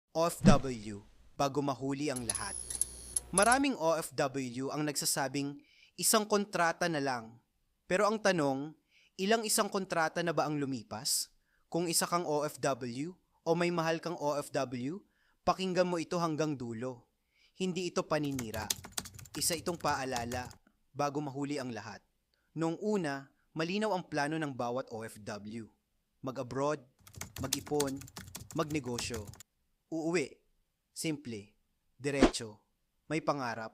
OFW, bago mahuli ang lahat. Maraming OFW ang nagsasabing isang kontrata na lang. Pero ang tanong, ilang isang kontrata na ba ang lumipas? Kung isa kang OFW o may mahal kang OFW, pakinggan mo ito hanggang dulo. Hindi ito paninira. Isa itong paalala bago mahuli ang lahat. Noong una, malinaw ang plano ng bawat OFW. Mag-abroad, mag-ipon, magnegosyo. Uuwi. Simple. Diretso. May pangarap.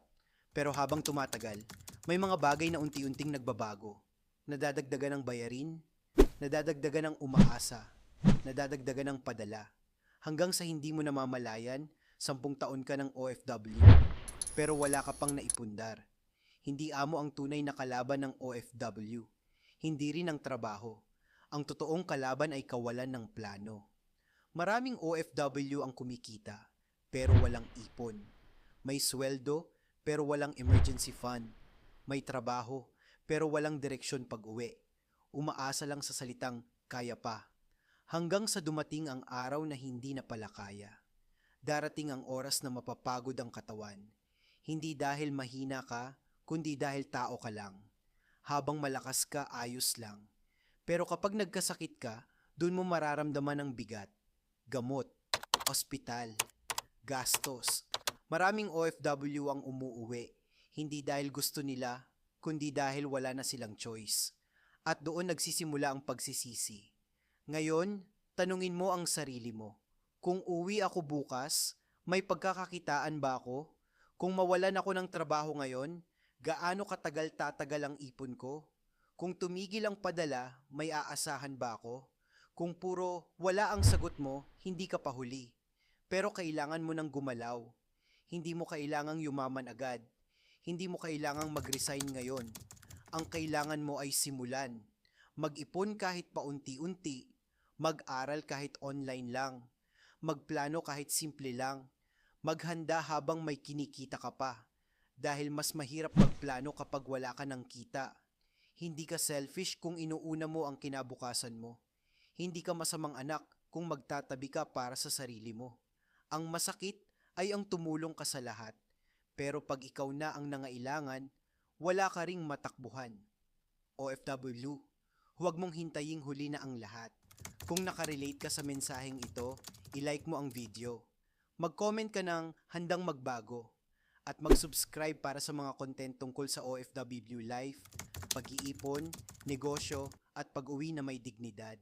Pero habang tumatagal, may mga bagay na unti-unting nagbabago. Nadadagdagan ng bayarin, nadadagdagan ng umaasa, nadadagdagan ng padala. Hanggang sa hindi mo namamalayan, 10 taon ka ng OFW. Pero wala ka pang naipundar. Hindi amo ang tunay na kalaban ng OFW. Hindi rin ang trabaho. Ang totoong kalaban ay kawalan ng plano. Maraming OFW ang kumikita, pero walang ipon. May sweldo, pero walang emergency fund. May trabaho, pero walang direksyon pag-uwi. Umaasa lang sa salitang kaya pa. Hanggang sa dumating ang araw na hindi na pala kaya. Darating ang oras na mapapagod ang katawan. Hindi dahil mahina ka, kundi dahil tao ka lang. Habang malakas ka, ayos lang. Pero kapag nagkasakit ka, dun mo mararamdaman ang bigat. Gamot, ospital, gastos. Maraming OFW ang umuuwi, hindi dahil gusto nila, kundi dahil wala na silang choice. At doon nagsisimula ang pagsisisi. Ngayon, tanungin mo ang sarili mo. Kung uwi ako bukas, may pagkakakitaan ba ako? Kung mawalan ako ng trabaho ngayon, gaano katagal tatagal ang ipon ko? Kung tumigil ang padala, may aasahan ba ako? Kung puro wala ang sagot mo, hindi ka pa huli. Pero kailangan mo nang gumalaw. Hindi mo kailangang yumaman agad. Hindi mo kailangang mag-resign ngayon. Ang kailangan mo ay simulan. Mag-ipon kahit paunti-unti. Mag-aral kahit online lang. Magplano kahit simple lang. Maghanda habang may kinikita ka pa. Dahil mas mahirap magplano kapag wala ka ng kita. Hindi ka selfish kung inuuna mo ang kinabukasan mo. Hindi ka masamang anak kung magtatabi ka para sa sarili mo. Ang masakit ay ang tumulong ka sa lahat. Pero pag ikaw na ang nangailangan, wala ka ring matakbuhan. OFW, huwag mong hintaying huli na ang lahat. Kung nakarelate ka sa mensaheng ito, ilike mo ang video. Mag-comment ka ng handang magbago. At mag-subscribe para sa mga content tungkol sa OFW life, pag-iipon, negosyo, at pag-uwi na may dignidad.